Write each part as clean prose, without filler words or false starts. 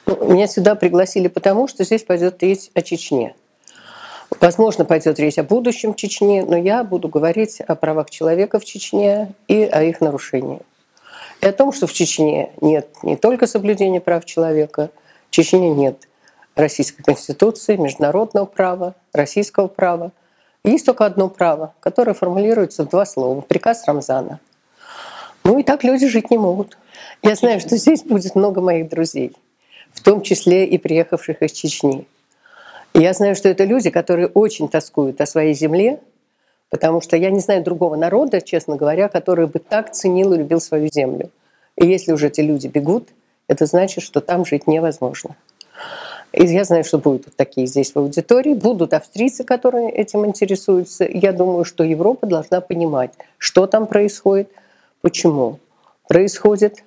Меня сюда пригласили потому, что здесь пойдет речь о Чечне. Возможно, пойдет речь о будущем Чечни, но я буду говорить о правах человека в Чечне и о их нарушении. И о том, что в Чечне нет не только соблюдения прав человека, в Чечне нет Российской Конституции, международного права, российского права. Есть только одно право, которое формулируется в два слова — приказ Рамзана. Ну и так люди жить не могут. Я знаю, что здесь будет много моих друзей, в том числе и приехавших из Чечни. И я знаю, что это люди, которые очень тоскуют о своей земле, потому что я не знаю другого народа, честно говоря, который бы так ценил и любил свою землю. И если уже эти люди бегут, это значит, что там жить невозможно. И я знаю, что будут вот такие здесь в аудитории, будут австрийцы, которые этим интересуются. Я думаю, что Европа должна понимать, что там происходит, почему происходит.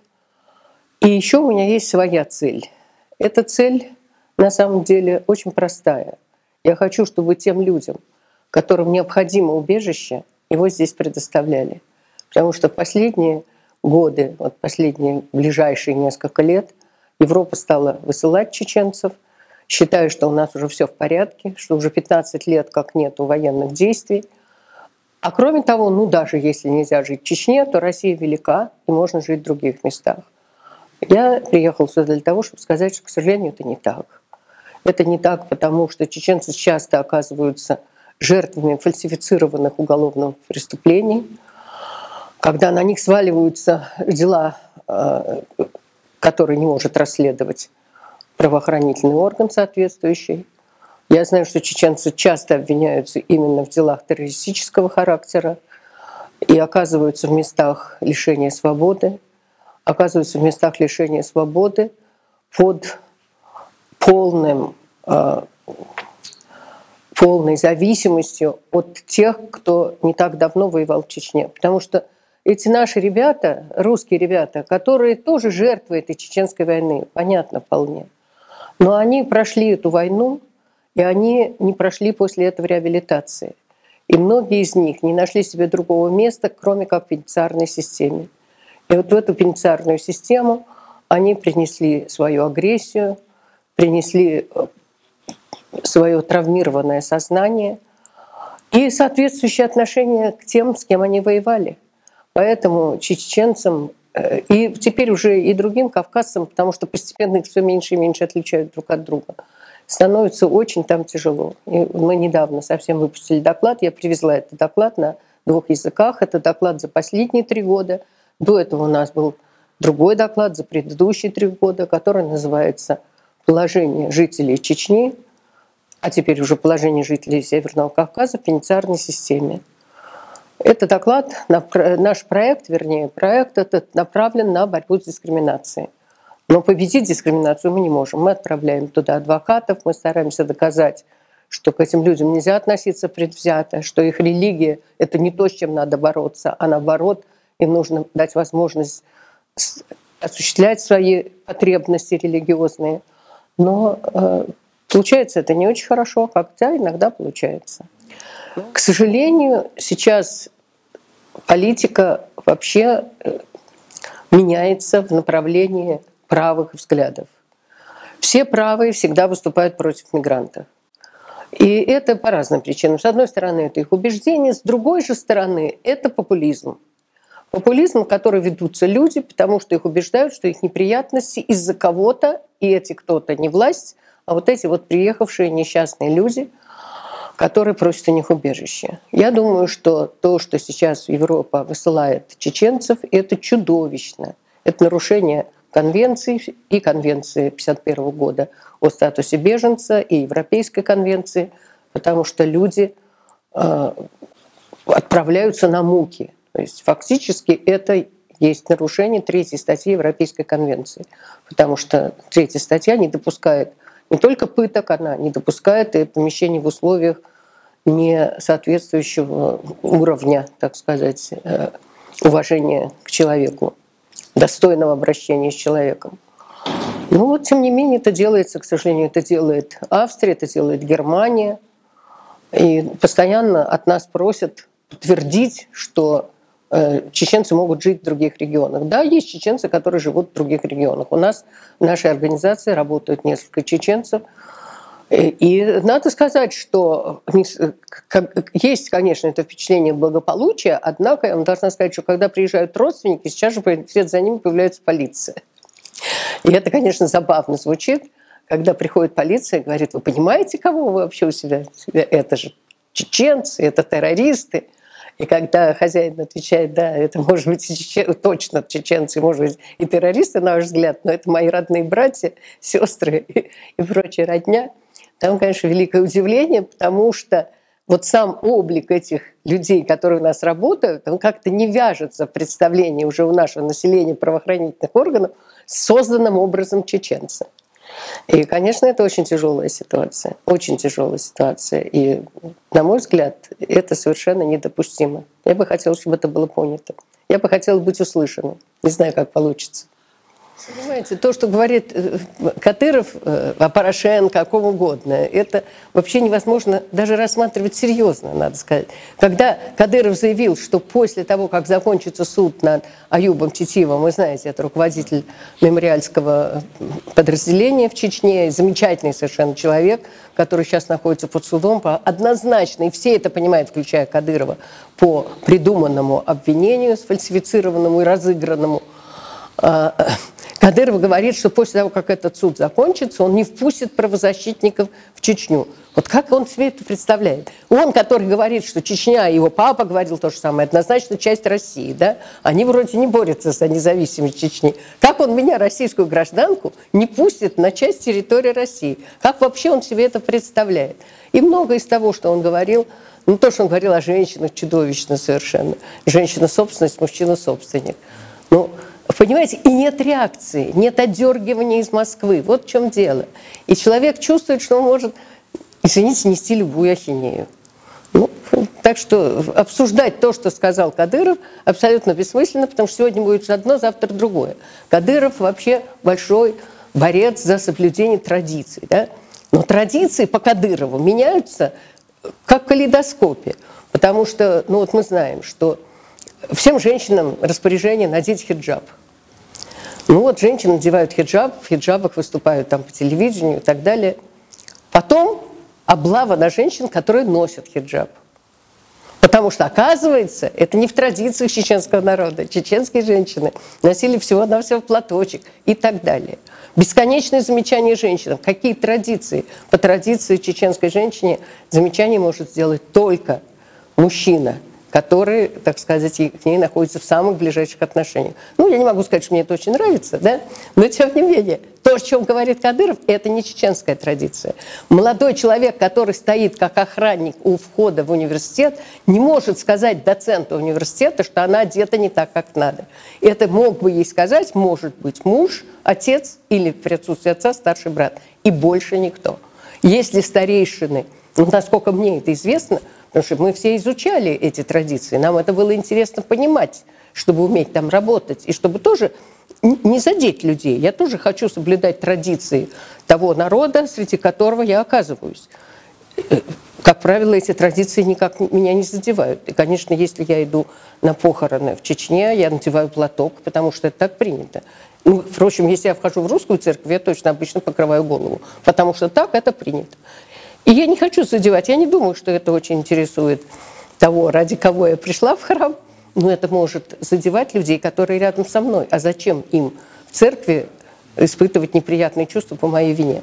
И еще у меня есть своя цель. Эта цель на самом деле очень простая. Я хочу, чтобы тем людям, которым необходимо убежище, его здесь предоставляли. Потому что в последние годы, вот последние ближайшие несколько лет, Европа стала высылать чеченцев, считая, что у нас уже все в порядке, что уже 15 лет как нету военных действий. А кроме того, ну даже если нельзя жить в Чечне, то Россия велика и можно жить в других местах. Я приехал сюда для того, чтобы сказать, что, к сожалению, это не так. Это не так, потому что чеченцы часто оказываются жертвами фальсифицированных уголовных преступлений, когда на них сваливаются дела, которые не может расследовать правоохранительный орган соответствующий. Я знаю, что чеченцы часто обвиняются именно в делах террористического характера и оказываются в местах лишения свободы, под полной зависимостью от тех, кто не так давно воевал в Чечне. Потому что эти наши ребята, русские ребята, которые тоже жертвы этой чеченской войны, понятно вполне, но они прошли эту войну, и они не прошли после этого реабилитации. И многие из них не нашли себе другого места, кроме как в пенитенциарной системе. И вот в эту пенитенциарную систему они принесли свою агрессию, принесли свое травмированное сознание и соответствующее отношение к тем, с кем они воевали. Поэтому чеченцам и теперь уже и другим кавказцам, потому что постепенно их все меньше и меньше отличают друг от друга, становится очень там тяжело. И мы недавно совсем выпустили доклад, я привезла этот доклад на 2 языках. Это доклад за последние 3 года. До этого у нас был другой доклад за предыдущие 3 года, который называется «Положение жителей Чечни», а теперь уже «Положение жителей Северного Кавказа в пенитенциарной системе». Это доклад, наш проект этот направлен на борьбу с дискриминацией. Но победить дискриминацию мы не можем. Мы отправляем туда адвокатов, мы стараемся доказать, что к этим людям нельзя относиться предвзято, что их религия — это не то, с чем надо бороться, а наоборот, им нужно дать возможность осуществлять свои потребности религиозные. Но получается это не очень хорошо, хотя иногда получается. К сожалению, сейчас политика вообще меняется в направлении правых взглядов. Все правые всегда выступают против мигрантов. И это по разным причинам. С одной стороны, это их убеждение, с другой же стороны, это популизм. Популизм, в который ведутся люди, потому что их убеждают, что их неприятности из-за кого-то, и эти кто-то не власть, а вот эти вот приехавшие несчастные люди, которые просят у них убежище. Я думаю, что то, что сейчас Европа высылает чеченцев, это чудовищно. Это нарушение конвенций и конвенции 1951 года о статусе беженца и Европейской конвенции, потому что люди отправляются на муки. То есть фактически это есть нарушение 3 статьи Европейской конвенции, потому что 3 статья не допускает не только пыток, она не допускает и помещений в условиях не соответствующего уровня, так сказать, уважения к человеку, достойного обращения с человеком. Но вот, тем не менее, это делается, к сожалению, это делает Австрия, это делает Германия. И постоянно от нас просят подтвердить, что чеченцы могут жить в других регионах. Да, есть чеченцы, которые живут в других регионах. У нас в нашей организации работают несколько чеченцев. И надо сказать, что есть, конечно, это впечатление благополучия, однако я вам должна сказать, что когда приезжают родственники, сейчас же вслед за ними появляется полиция. И это, конечно, забавно звучит, когда приходит полиция и говорит: вы понимаете, кого вы вообще у себя? Это же чеченцы, это террористы. И когда хозяин отвечает: да, это может быть точно чеченцы, может быть и террористы, на ваш взгляд, но это мои родные братья, сестры и прочая родня. Там, конечно, великое удивление, потому что вот сам облик этих людей, которые у нас работают, он как-то не вяжется в представлении уже у нашего населения правоохранительных органов с созданным образом чеченца. И, конечно, это очень тяжелая ситуация, очень тяжелая ситуация. И, на мой взгляд, это совершенно недопустимо. Я бы хотела, чтобы это было понято. Я бы хотела быть услышанной. Не знаю, как получится. Понимаете, то, что говорит Кадыров о Порошенко, о ком угодно, это вообще невозможно даже рассматривать серьезно, надо сказать. Когда Кадыров заявил, что после того, как закончится суд над Аюбом Титиевым, вы знаете, это руководитель мемориальского подразделения в Чечне, замечательный совершенно человек, который сейчас находится под судом, однозначно, и все это понимают, включая Кадырова, по придуманному обвинению, сфальсифицированному и разыгранному. Кадыров говорит, что после того, как этот суд закончится, он не впустит правозащитников в Чечню. Вот как он себе это представляет? Он, который говорит, что Чечня, его папа говорил то же самое, однозначно часть России, да? Они вроде не борются за независимость Чечни. Как он меня, российскую гражданку, не пустит на часть территории России? Как вообще он себе это представляет? И многое из того, что он говорил, ну то, что он говорил о женщинах, чудовищно совершенно. Женщина-собственность, мужчина-собственник. Ну, понимаете, и нет реакции, нет отдергивания из Москвы. Вот в чем дело. И человек чувствует, что он может, извините, нести любую ахинею. Ну, так что обсуждать то, что сказал Кадыров, абсолютно бессмысленно, потому что сегодня будет одно, завтра другое. Кадыров вообще большой борец за соблюдение традиций. Да? Но традиции по Кадырову меняются как в калейдоскопе. Потому что, ну вот мы знаем, что всем женщинам распоряжение надеть хиджаб. Ну вот женщины надевают хиджаб, в хиджабах выступают там по телевидению и так далее. Потом облава на женщин, которые носят хиджаб. Потому что, оказывается, это не в традициях чеченского народа. Чеченские женщины носили всего-навсего платочек и так далее. Бесконечные замечания женщинам. Какие традиции? По традиции чеченской женщине замечание может сделать только мужчина, который, так сказать, к ней находится в самых ближайших отношениях. Ну, я не могу сказать, что мне это очень нравится, да? Но тем не менее, то, о чем говорит Кадыров, это не чеченская традиция. Молодой человек, который стоит как охранник у входа в университет, не может сказать доценту университета, что она одета не так, как надо. Это мог бы ей сказать, может быть, муж, отец или в присутствии отца старший брат. И больше никто. Если старейшины, ну, насколько мне это известно, потому что мы все изучали эти традиции, нам это было интересно понимать, чтобы уметь там работать, и чтобы тоже не задеть людей. Я тоже хочу соблюдать традиции того народа, среди которого я оказываюсь. Как правило, эти традиции никак меня не задевают. И, конечно, если я иду на похороны в Чечне, я надеваю платок, потому что это так принято. Ну, впрочем, если я вхожу в русскую церковь, я точно обычно покрываю голову, потому что так это принято. И я не хочу задевать, я не думаю, что это очень интересует того, ради кого я пришла в храм, но это может задевать людей, которые рядом со мной. А зачем им в церкви испытывать неприятные чувства по моей вине?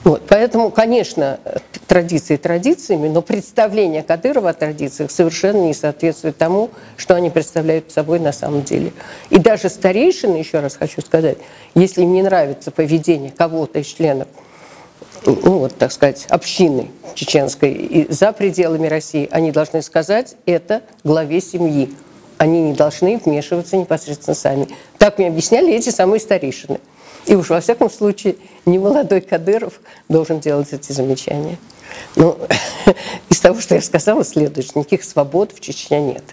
Вот. Поэтому, конечно, традиции традициями, но представление Кадырова о традициях совершенно не соответствует тому, что они представляют собой на самом деле. И даже старейшины, еще раз хочу сказать, если им не нравится поведение кого-то из членов, ну, вот, так сказать, общины чеченской и за пределами России, они должны сказать это главе семьи. Они не должны вмешиваться непосредственно сами. Так мне объясняли эти самые старейшины. И уж во всяком случае не молодой Кадыров должен делать эти замечания. Но из того, что я сказала, следует, что никаких свобод в Чечне нет.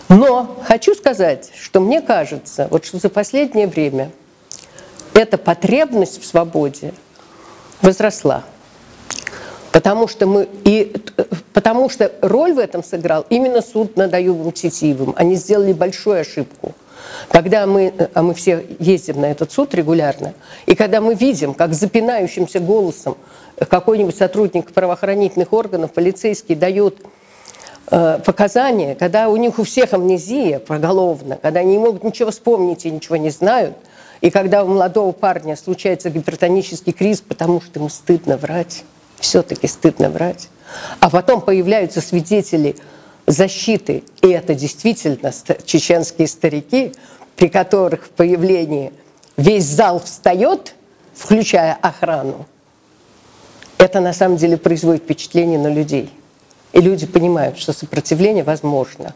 Но хочу сказать, что мне кажется, вот что за последнее время эта потребность в свободе возросла. Потому что мы и Потому что роль в этом сыграл именно суд над Аюбом Титиевым. Они сделали большую ошибку. Когда мы все ездим на этот суд регулярно, и когда мы видим, как запинающимся голосом какой-нибудь сотрудник правоохранительных органов, полицейский, дает показания, когда у них у всех амнезия поголовно, когда они не могут ничего вспомнить и ничего не знают, и когда у молодого парня случается гипертонический криз, потому что ему стыдно врать, все-таки стыдно врать, а потом появляются свидетели защиты, и это действительно чеченские старики, при которых в появлении весь зал встает, включая охрану, это на самом деле производит впечатление на людей. И люди понимают, что сопротивление возможно.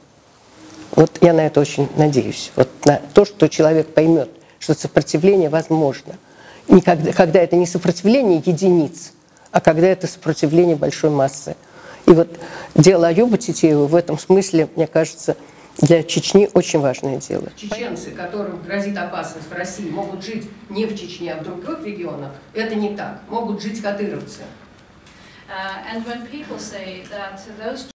Вот я на это очень надеюсь. Вот на то, что человек поймет, что сопротивление возможно. Когда это не сопротивление единиц, а когда это сопротивление большой массы. И вот дело Аюба Титиева в этом смысле, мне кажется, для Чечни очень важное дело. Чеченцы, которым грозит опасность в России, могут жить не в Чечне, а в других регионах. Это не так. Могут жить кадыровцы. And when people say that those